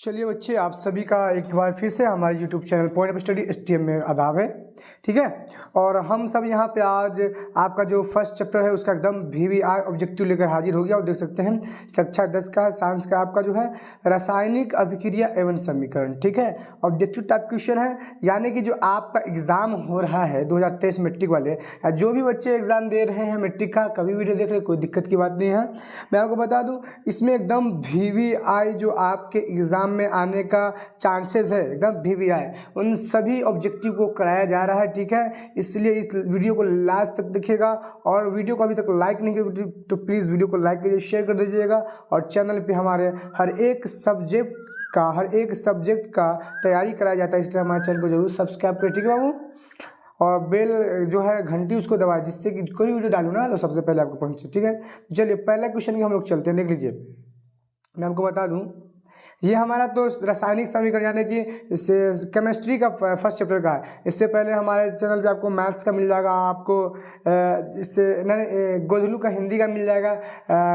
चलिए बच्चे, आप सभी का एक बार फिर से हमारे YouTube channel point of study STM में आदाब है। ठीक है, और हम सब यहाँ पे आज आपका जो फर्स्ट चैप्टर है उसका एकदम VVI ऑब्जेक्टिव लेकर हाजिर हो गया। और देख सकते हैं कक्षा 10 का साइंस का आपका जो है रासायनिक अभिक्रिया एवं समीकरण। ठीक है, ऑब्जेक्टिव टाइप क्वेश्चन है, यानी कि जो आपका एग्जाम हो रहा है 2023 मैट्रिक वाले, जो भी बच्चे एग्जाम दे रहे हैं मैट्रिक का, कभी वीडियो देख रहे, कोई दिक्कत की बात नहीं है। मैं आपको बता दूँ, इसमें एकदम VVI जो आपके एग्जाम में आने का चांसेस है, एकदम VVI उन सभी ऑब्जेक्टिव को कराया जा रहा है। ठीक है, इसलिए इस वीडियो को लास्ट तक देखिएगा, और वीडियो को अभी तक लाइक नहीं किया तो प्लीज़ वीडियो को लाइक करिए, शेयर कर दीजिएगा। और चैनल पे हमारे हर एक सब्जेक्ट का तैयारी कराया जाता है, इसलिए हमारे चैनल को जरूर सब्सक्राइब करें। ठीक है बाबू, और बेल जो है घंटी उसको दबाए, जिससे कि कोई वीडियो डालूँ ना तो सबसे पहले आपको पहुँचे। ठीक है, चलिए पहला क्वेश्चन में हम लोग चलते हैं, देख लीजिए। मैं आपको बता दूं, ये हमारा तो रासायनिक समीकरण यानी कि इससे केमिस्ट्री का फर्स्ट चैप्टर का है। इससे पहले हमारे चैनल पे आपको मैथ्स का मिल जाएगा, आपको इससे गोधलू का हिंदी का मिल जाएगा,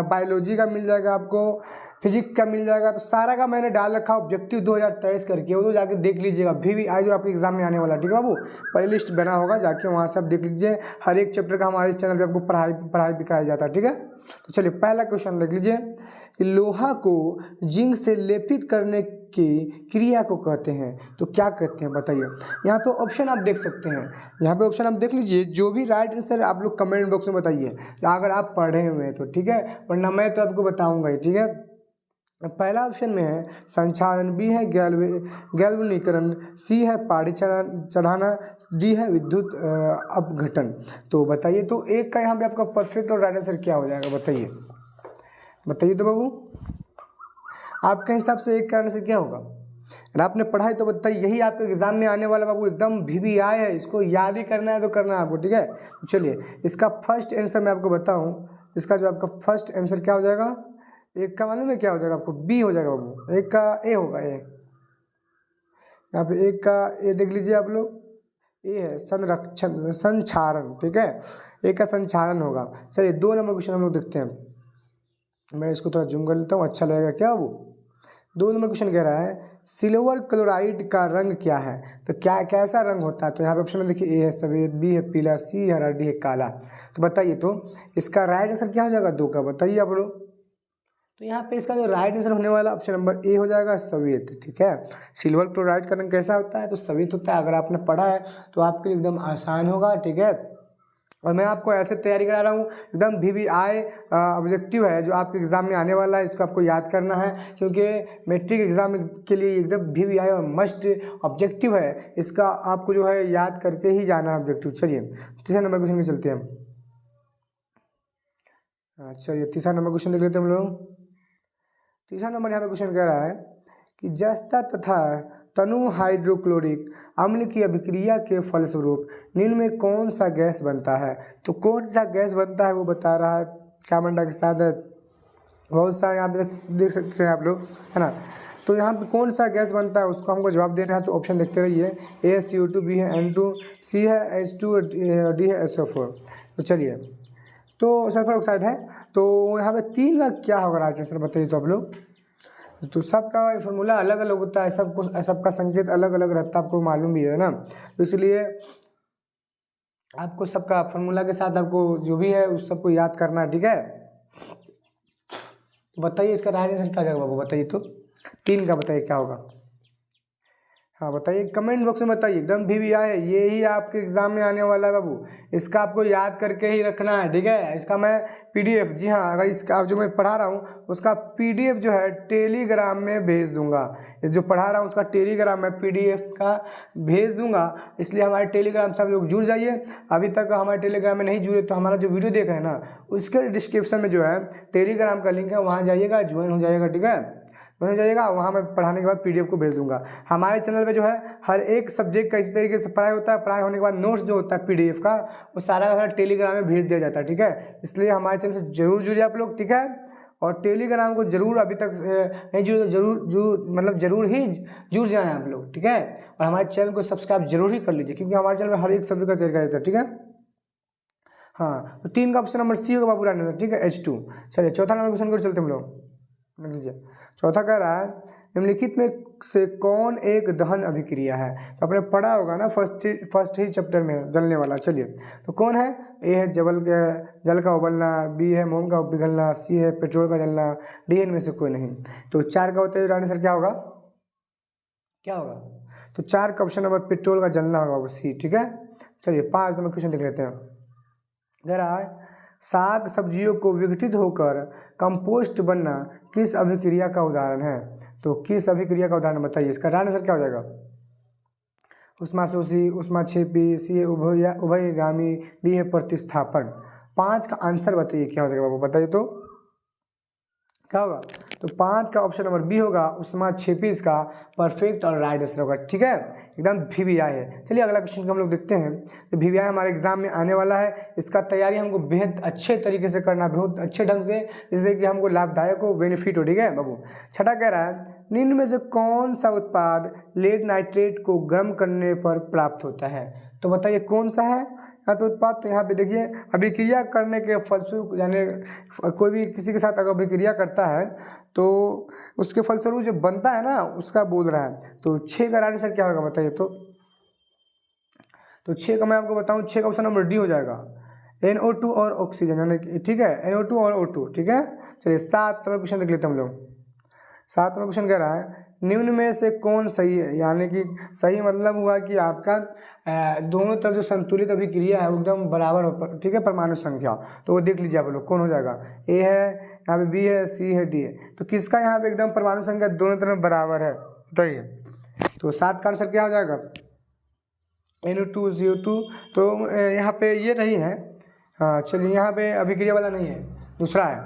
बायोलॉजी का मिल जाएगा, आपको फिजिक्स का मिल जाएगा। तो सारा का मैंने डाल रखा ऑब्जेक्टिव 2023 करके, वो तो जाके देख लीजिएगा। VVI जो आपके एग्जाम में आने वाला, ठीक है बाबू, प्ले लिस्ट बना होगा, जाके वहाँ से आप देख लीजिए। हर एक चैप्टर का हमारे इस चैनल पे आपको पढ़ाई भी कराया जाता है। ठीक है, तो चलिए पहला क्वेश्चन देख लीजिए कि लोहा को जिंक से लेपित करने की क्रिया को कहते हैं, तो क्या कहते हैं बताइए। यहाँ पे ऑप्शन आप देख सकते हैं, यहाँ पे ऑप्शन आप देख लीजिए। जो भी राइट आंसर आप लोग कमेंट बॉक्स में बताइए, अगर आप पढ़े हुए हैं तो। ठीक है, वरना मैं तो आपको बताऊंगा ही। ठीक है, पहला ऑप्शन में है संचालन, B है गैल्वनीकरण, C है पानी चढ़ाना, D है विद्युत अपघटन। तो बताइए, तो एक का यहाँ पे आपका परफेक्ट और राइट आंसर क्या हो जाएगा, बताइए तो बाबू, आपके हिसाब से एक कारण से क्या होगा। अगर आपने पढ़ाई तो बताइए, यही आपके एग्जाम में आने वाला बाबू एकदम VVI है, इसको याद ही करना है तो करना है आपको। ठीक है, तो चलिए इसका फर्स्ट आंसर मैं आपको बताऊं, इसका जो आपका फर्स्ट आंसर क्या हो जाएगा, एक का मालूम है क्या हो जाएगा आपको, B हो जाएगा बाबू। एक का A होगा, A यहाँ पे एक का A देख लीजिए आप लोग, A है संचारण। ठीक है, एक का संचारण होगा। चलिए 2 नंबर क्वेश्चन हम लोग देखते हैं, मैं इसको थोड़ा जूम कर लेता हूँ, अच्छा लगेगा क्या वो। 2 नंबर क्वेश्चन कह रहा है सिल्वर क्लोराइड का रंग क्या है, तो क्या कैसा रंग होता है। तो यहाँ पे ऑप्शन में देखिए, A है सफ़ेद, B है पीला, C हरा, D है काला। तो बताइए, तो इसका राइट आंसर क्या हो जाएगा 2 का, बताइए आप लोग। तो यहाँ पे इसका जो राइट आंसर होने वाला ऑप्शन नंबर A हो जाएगा, सफ़ेद। ठीक है, सिल्वर क्लोराइड का रंग कैसा होता है, तो सफ़ेद होता है। अगर आपने पढ़ा है तो आपके लिए एकदम आसान होगा। ठीक है, और मैं आपको ऐसे तैयारी करा रहा हूँ, एकदम VVI ऑब्जेक्टिव है जो आपके एग्ज़ाम में आने वाला है, इसको आपको याद करना है, क्योंकि मैट्रिक एग्ज़ाम के लिए एकदम VVI और मस्ट ऑब्जेक्टिव है। इसका आपको जो है याद करके ही जाना है ऑब्जेक्टिव। चलिए तीसरा नंबर क्वेश्चन में चलते हैं। चलिए तीसरा नंबर क्वेश्चन देख लेते हैं हम लोग। तीसरा नंबर यहाँ पे क्वेश्चन कह रहा है कि जस्ता तथा तनु हाइड्रोक्लोरिक अम्ल की अभिक्रिया के फलस्वरूप निम्न में कौन सा गैस बनता है। तो कौन सा गैस बनता है वो बता रहा है, कार्बन डाइऑक्साइड है, बहुत सारे यहाँ पे देख सकते हैं आप लोग, है ना। तो यहाँ पे कौन सा गैस बनता है उसको हमको जवाब देना है, तो ऑप्शन देखते रहिए। A है CO2, B है N2, C है H2, D है SO4। तो चलिए, तो सल्फर ऑक्साइड है, तो यहाँ पे 3 का क्या होगा राइट आंसर, बताइए तो आप लोग। तो सबका फॉर्मूला अलग अलग होता है, सबका संकेत अलग अलग रहता है, आपको मालूम भी है ना। तो इसलिए आपको सबका फॉर्मूला के साथ आपको जो भी है उस सबको याद करना है। ठीक है, तो बताइए इसका राइट आंसर क्या जाएगा बाबू, बताइए तो 3 का बताइए क्या होगा। हाँ बताइए, कमेंट बॉक्स में बताइए, एकदम VVI है, ये ही आपके एग्जाम में आने वाला है बाबू, इसका आपको याद करके ही रखना है। ठीक है, इसका मैं PDF, जी हाँ, अगर इसका जो मैं पढ़ा रहा हूँ उसका PDF जो है टेलीग्राम में भेज दूंगा। जो पढ़ा रहा हूँ उसका टेलीग्राम में PDF का भेज दूंगा, इसलिए हमारे टेलीग्राम सब लोग जुड़ जाइए। अभी तक हमारे टेलीग्राम में नहीं जुड़े तो हमारा जो वीडियो देख रहे हैं ना, उसके डिस्क्रिप्शन में जो है टेलीग्राम का लिंक है, वहाँ जाइएगा, ज्वाइन हो जाइएगा। ठीक है, हो जाइएगा, वहाँ मैं पढ़ाने के बाद PDF को भेज दूंगा। हमारे चैनल पे जो है हर एक सब्जेक्ट का इसी तरीके से पढ़ाई होता है, पढ़ाई होने के बाद नोट्स जो होता है PDF का, वो सारा का सारा टेलीग्राम में भेज दिया जाता है। ठीक है, इसलिए हमारे चैनल से जरूर जुड़िए आप लोग। ठीक है, और टेलीग्राम को जरूर, अभी तक नहीं जुड़े तो जरूर ही जुड़ जाएँ आप लोग। ठीक है, और हमारे चैनल को सब्सक्राइब जरूर ही कर लीजिए, क्योंकि हमारे चैनल में हर एक सब्जेक्ट का तरीका रहता है। ठीक है, हाँ, तो 3 का ऑप्शन नंबर C होगा बाबू राइट आंसर। ठीक है, H2। चलिए चौथा नंबर क्वेश्चन को चलते हम लोग, लीजिए। चौथा कह रहा है निम्नलिखित में से कौन एक दहन अभिक्रिया है? तो आपने पढ़ा होगा ना फर्स्ट ही चैप्टर में जलने वाला। चलिए तो कौन है? ए है जल का उबलना, बी है मोम का पिघलना, सी है पेट्रोल का जलना, डी इनमें से कोई नहीं। तो 4 का बताइए आंसर क्या होगा? क्या होगा? तो 4 का ऑप्शन नंबर पेट्रोल का जलना होगा, वो सी। ठीक है, चलिए 5 नंबर क्वेश्चन देख लेते हैं। अगर साग सब्जियों को विघटित होकर कंपोस्ट बनना किस अभिक्रिया का उदाहरण है? तो किस अभिक्रिया का उदाहरण बताइए। इसका राइट आंसर क्या हो जाएगा? उष्माशोषी, उष्माक्षेपी, सी है उभयगामी, डी है प्रतिस्थापन। 5 का आंसर बताइए क्या हो जाएगा बाबू, बताइए तो क्या होगा? तो 5 का ऑप्शन नंबर बी होगा, उष्माक्षेपी इसका परफेक्ट और राइट आंसर होगा। ठीक है, एकदम VVI है। चलिए अगला क्वेश्चन को हम लोग देखते हैं। तो VVI हमारे एग्जाम में आने वाला है, इसका तैयारी हमको बेहद अच्छे तरीके से करना, बहुत अच्छे ढंग से, जिससे कि हमको लाभदायक हो, बेनिफिट हो। ठीक है बाबू, छठा कह रहा है निम्न में से कौन सा उत्पाद लेड नाइट्रेट को गर्म करने पर प्राप्त होता है? तो बताइए कौन सा है यहाँ पे उत्पाद? तो यहाँ पे देखिए अभिक्रिया करने के फलस्वरूप, यानी कोई भी किसी के साथ अगर अभिक्रिया करता है तो उसके फलस्वरूप जो बनता है ना, उसका बोल रहा है। तो 6 का राइट आंसर क्या होगा बताइए तो 6 का मैं आपको बताऊँ, 6 का ऑप्शन नंबर डी हो जाएगा, NO2 और ऑक्सीजन, यानी ठीक है NO2 और O2। ठीक है, चलिए 7 नंबर क्वेश्चन देख लेते हैं हम लोग। 7 नंबर क्वेश्चन कह रहा है निम्न में से कौन सही है? यानी कि सही मतलब हुआ कि आपका दोनों तरफ जो संतुलित अभिक्रिया है एकदम बराबर हो। ठीक है, परमाणु संख्या, तो वो देख लीजिए आप लोग कौन हो जाएगा। ए है, यहाँ पे बी है, सी है, डी है। तो किसका यहाँ पे एकदम परमाणु संख्या दोनों तरफ बराबर है बताइए? तो 7 का आंसर क्या हो जाएगा? NO2 CO2। तो यहाँ पे ये नहीं है, हाँ चलिए यहाँ पे अभिक्रिया वाला नहीं है, दूसरा है।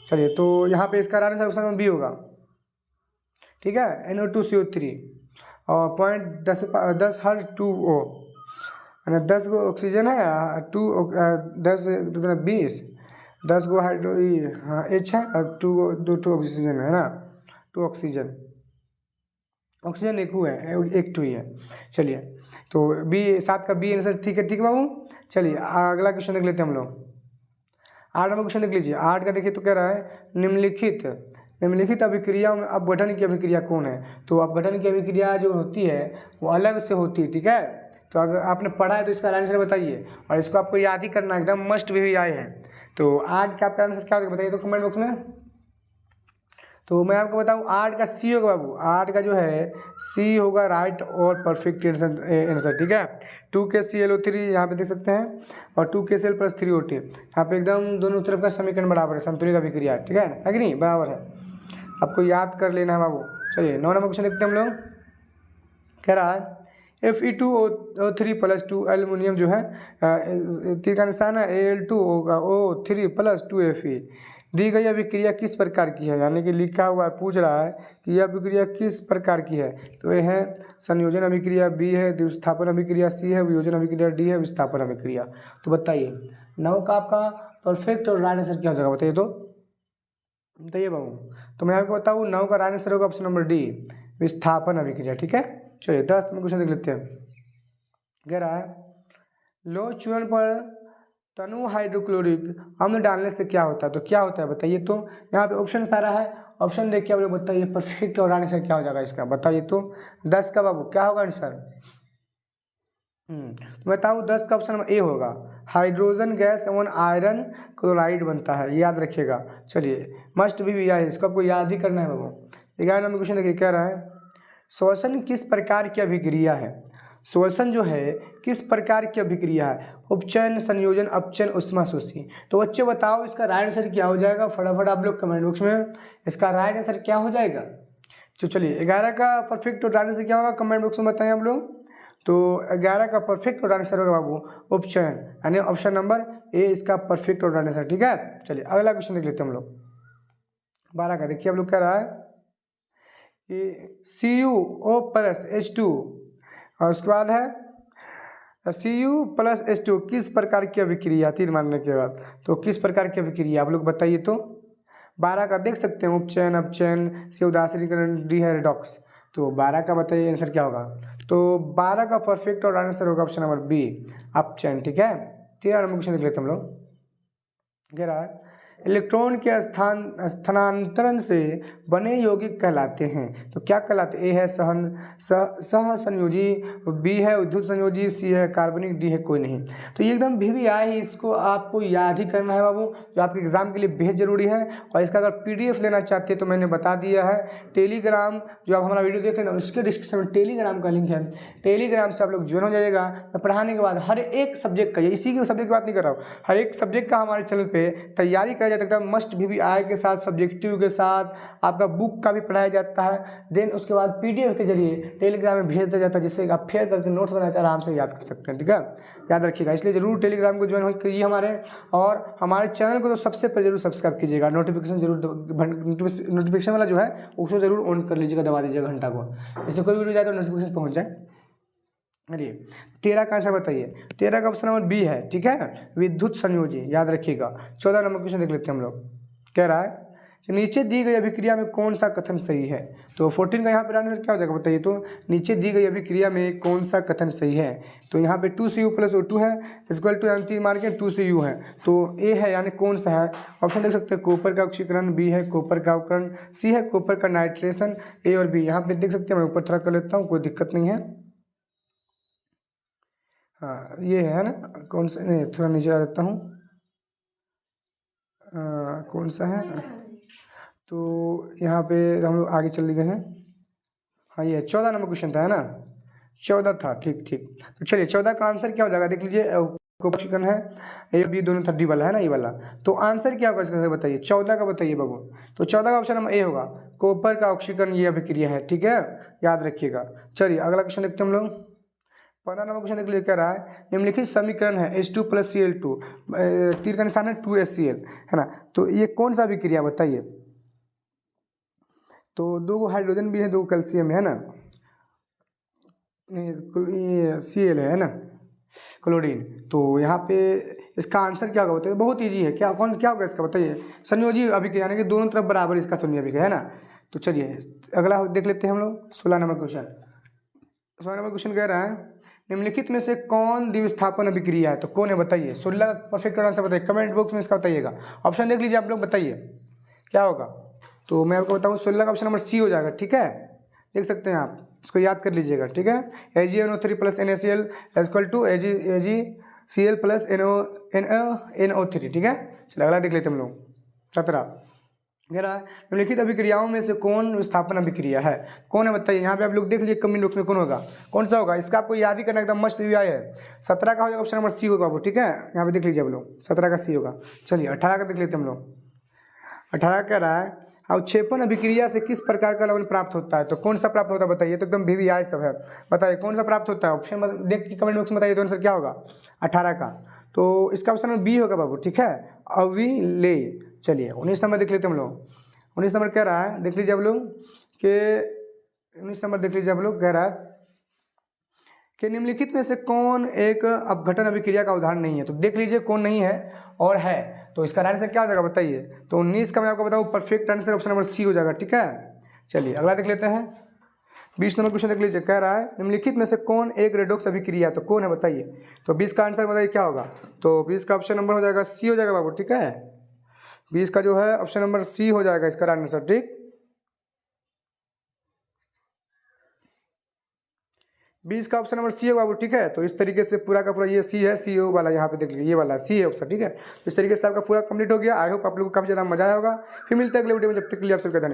चलिए तो यहाँ पे इसका राइट आंसर बी होगा। ठीक है, NO2 CO3 और पॉइंट 10 हर 2O, 10 गो ऑक्सीजन है, 10 20, 10 गो हाइड्रो H है और 2 ऑक्सीजन है ना, 2 ऑक्सीजन एक हुआ है, एक 2 ही है। चलिए तो बी, 7 का बी आंसर। ठीक है, ठीक बाबू। चलिए अगला क्वेश्चन देख लेते हैं हम लोग। 8 नंबर क्वेश्चन देख लीजिए। 8 का देखिए तो कह रहा है निम्नलिखित अभिक्रिया में अपघटन की अभिक्रिया कौन है? तो अपघटन की अभिक्रिया जो होती है वो अलग से होती है। ठीक है, तो अगर आपने पढ़ा है तो इसका आंसर बताइए, और इसको आपको याद ही करना, एकदम मस्ट VVI है। तो 8 का आपका आंसर क्या होगा बताइए तो कमेंट बॉक्स में। तो मैं आपको बताऊं 8 का सी होगा बाबू, 8 का जो है सी होगा राइट और परफेक्ट आंसर। ठीक है, 2KClO3 यहाँ पे देख सकते हैं, और 2KCl + 3O2 यहाँ पे एकदम दोनों तरफ का समीकरण बराबर है, संतुलित अभिक्रिया। ठीक है कि नहीं, बराबर है, आपको याद कर लेना है बाबू। चलिए 9 नंबर क्वेश्चन देखते हैं हम लोग। कह रहा है Fe2O3 + 2 एल्युमिनियम जो है, तीर का निशान है, Al2O3 + 2Fe दी गई अभिक्रिया किस प्रकार की है? यानी कि लिखा हुआ है, पूछ रहा है कि यह अभिक्रिया किस प्रकार की है। तो ये है संयोजन अभिक्रिया, बी है द्विस्थापन अभिक्रिया, सी है वियोजन अभिक्रिया, डी है विस्थापन अभिक्रिया। तो बताइए 9 का आपका परफेक्ट और राइट आंसर क्या हो जाएगा बताइए तो बताइए बाबू। तो मैं आपको बताऊँ 9 का राइट आंसर होगा ऑप्शन नंबर डी, विस्थापन अभिक्रिया। ठीक है, चलिए 10 में क्वेश्चन देख लेते हैं। कह रहा है लो चूर्ण पर तनु हाइड्रोक्लोरिक अम्ल डालने से क्या होता है? तो क्या होता है बताइए तो। यहाँ पे ऑप्शन सारा है, ऑप्शन देख के आप लोग बताइए परफेक्ट और आंसर क्या हो जाएगा इसका, बताइए तो। 10 का बाबू क्या होगा आंसर? बताओ 10 का ऑप्शन नंबर ए होगा, हाइड्रोजन गैस एवं आयरन क्लोराइड बनता है, याद रखिएगा। चलिए मस्ट भी है, इसको आपको याद ही करना है बाबू। 11 नंबर क्वेश्चन देखिए, कह रहा है श्वसन किस प्रकार की अभिक्रिया है? श्वसन जो है किस प्रकार की अभिक्रिया है? उपचयन, संयोजन, अपचयन, उष्माशोषी। तो बच्चे बताओ इसका राइट आंसर क्या हो जाएगा, फटाफट आप लोग कमेंट बॉक्स में इसका राइट आंसर क्या हो जाएगा। तो चलिए 11 का परफेक्ट और राइट आंसर क्या होगा कमेंट बॉक्स में बताएं आप लोग। तो 11 का परफेक्ट और राइट आंसर होगा बाबू उपचयन, यानी ऑप्शन नंबर ए इसका परफेक्ट और राइट आंसर। ठीक है, चलिए अगला क्वेश्चन देख लेते हैं हम लोग। 12 का देखिए आप लोग कह रहा है कि CuO+H2 और उसके बाद है Cu+H2 किस प्रकार की अभिक्रिया, तीर मारने के बाद तो किस प्रकार की अभिक्रिया आप लोग बताइए तो। 12 का देख सकते हैं उपचयन, अपचयन, से उदासीनीकरण, डी है रिडॉक्स। तो 12 का बताइए आंसर क्या होगा। तो 12 का परफेक्ट और आंसर होगा ऑप्शन नंबर बी, अपचयन। ठीक है, 13 नंबर क्वेश्चन देख लेते हम लोग। कह रहा है इलेक्ट्रॉन के स्थानांतरण से बने यौगिक कहलाते हैं। तो क्या कहलाते? ए है सह संयोजी, बी है विद्युत संयोजी, सी है कार्बनिक, डी है कोई नहीं। तो ये एकदम भी आए ही, इसको आपको याद ही करना है बाबू, जो आपके एग्जाम के लिए बेहद जरूरी है। और इसका अगर पीडीएफ लेना चाहते हैं तो मैंने बता दिया है, टेलीग्राम जो आप हमारा वीडियो देख रहे हैं उसके डिस्क्रिप्शन में टेलीग्राम का लिंक है, टेलीग्राम से आप लोग ज्वाइन हो जाइएगा। पढ़ाने के बाद हर एक सब्जेक्ट का, इसी के सब्जेक्ट की बात नहीं कर रहा हूँ, हर एक सब्जेक्ट का हमारे चैनल पे तैयारी कराया जाता है, मस्ट भी आए के साथ, सब्जेक्टिव के साथ, आपका बुक का भी पढ़ाया जाता है। देन उसके बाद पीडीएफ के जरिए टेलीग्राम में भेज दिया जाता है, जिससे आप फेयर करके नोट्स बनाकर आराम से याद कर सकते हैं। ठीक है, याद रखिएगा, इसलिए जरूर टेलीग्राम को ज्वाइन करिए हमारे, और हमारे चैनल को तो सबसे पहले जरूर सब्सक्राइब कीजिएगा, नोटिफिकेशन जरूर, नोटिफिकेशन वाला जो है उसको जरूर ऑन कर लीजिएगा, दबा दीजिएगा घंटा को, जिससे कोई वीडियो जाए तो नोटिफिकेशन पहुँच जाए। अरे 13 का आंसर बताइए। 13 का ऑप्शन नंबर बी है। ठीक है, विद्युत संयोजी, याद रखिएगा। 14 नंबर क्वेश्चन देख लेते हैं हम लोग। कह रहा है कि नीचे दी गई अभिक्रिया में कौन सा कथन सही है। तो 14 का यहाँ पे आंसर क्या हो जाएगा बताइए। तो नीचे दी गई अभिक्रिया में कौन सा कथन सही है। तो यहाँ पे 2Cu + O2 है इक्वल टू 3 मार्क के 2Cu है, तो ए है, यानी कौन सा है। ऑप्शन देख सकते हैं, कॉपर का ऑक्सीकरण, बी है कॉपर का अवकरण, सी है कॉपर का नाइट्रेशन, ए और बी। यहाँ पे देख सकते हैं, मैं ऊपर थोड़ा कर लेता हूँ, कोई दिक्कत नहीं है। हाँ ये है ना, कौन सा, नहीं थोड़ा नीचे आ देता हूँ, कौन सा है। तो यहाँ पे हम लोग आगे चल गए हैं। हाँ ये 14 नंबर क्वेश्चन था, है ना, 14 था। ठीक ठीक, तो चलिए 14 का आंसर क्या हो जाएगा देख लीजिए। ऑक्सीकरण है, ए बी दोनों 30 वाला है ना, ये वाला। तो आंसर क्या होगा इसका बताइए, 14 का बताइए बाबू। तो 14 का ऑप्शन नंबर ए होगा, कॉपर का ऑक्सीकरण, ये अभिक्रिया है। ठीक है, याद रखिएगा। चलिए अगला क्वेश्चन देखते हैं हम लोग। 15 नंबर क्वेश्चन देख लीजिए, कह रहा है निम्नलिखित समीकरण है H2 + Cl2, तीर का निशान है 2HCl, है ना। तो ये कौन सा अभिक्रिया बताइए। तो 2 हाइड्रोजन भी है, 2 कैल्शियम है ना, नहीं ये Cl है ना, क्लोरीन। तो यहाँ पे इसका आंसर क्या होगा बताइए, बहुत ईजी है। क्या होगा इसका बताइए, संयोजी अभिक्रिया, यानी कि दोनों तरफ बराबर इसका संयोजी अभिक्रिया है ना। तो चलिए अगला देख लेते हैं हम लोग। 16 नंबर क्वेश्चन। 16 नंबर क्वेश्चन कह रहा है निम्नलिखित में से कौन द्विस्थापन अभिक्रिया है। तो कौन है बताइए। 16 परफेक्ट आंसर बताइए, कमेंट बॉक्स में इसका बताइएगा। ऑप्शन देख लीजिए आप लोग, बताइए क्या होगा। तो मैं आपको बताऊँ, 16 का ऑप्शन नंबर सी हो जाएगा। ठीक है, देख सकते हैं आप, इसको याद कर लीजिएगा। ठीक है, AgNO3 + NaCl equal to AgCl + NO3। ठीक है, चलिए अगला देख लेते हैं हम लोग। 17 कह रहा है निम्नलिखित अभिक्रियाओं में से कौन विस्थापन अभिक्रिया है। कौन है बताइए। यहाँ पे आप लोग देख लीजिए कमेंट बॉक्स में कौन होगा, कौन सा होगा। इसका आपको याद ही करना एकदम मस्ट भी आया है। 17 का हो जाएगा ऑप्शन नंबर सी होगा वो। ठीक है, यहाँ पे देख लीजिए आप लोग, 17 का सी होगा। चलिए 18 का देख लेते हैं हम लोग। 18 कह रहा है अवक्षेपण अभिक्रिया से किस प्रकार का लवण प्राप्त होता है। तो कौन सा प्राप्त होता है बताइए। तो एकदम भी आए सब है, बताइए कौन सा प्राप्त होता है। ऑप्शन देख के कमेंट बॉक्स में बताइए, तो आंसर क्या होगा 18 का। तो इसका ऑप्शन नंबर बी होगा बाबू। ठीक है, अविले। चलिए 19 नंबर देख लेते हैं हम लोग। 19 नंबर कह रहा है, देख लीजिए आप लोग कि 19 नंबर देख लीजिए आप लोग, कह रहा है कि निम्नलिखित में से कौन एक अपघटन अभिक्रिया का उदाहरण नहीं है। तो देख लीजिए कौन नहीं है और है, तो इसका आंसर क्या हो जाएगा बताइए। तो 19 का मैं आपको बताऊँ, perfect answer option number C हो जाएगा। ठीक है, चलिए अगला देख लेते हैं। 20 नंबर क्वेश्चन देख लीजिए, कह रहा है निम्नलिखित में से कौन एक रेडॉक्स अभिक्रिया। तो कौन है बताइए। तो 20 का आंसर बताइए क्या होगा। तो 20 का ऑप्शन नंबर हो जाएगा सी हो जाएगा बाबू। ठीक है, 20 का जो है ऑप्शन नंबर सी हो जाएगा इसका आंसर। ठीक, 20 का ऑप्शन नंबर सी है बाबू। ठीक है, तो इस तरीके से पूरा का पूरा ये सी है, सी वाला यहाँ पे देख लीजिए, ये वाला सी है ऑप्शन। ठीक है, इस तरीके से आपका पूरा कंप्लीट हो गया। आई होप आप लोगों को काफी ज़्यादा मजा आया होगा। फिर मिलते हैं अगले वीडियो में, जब तक के लिए आप सबका धन्यवाद।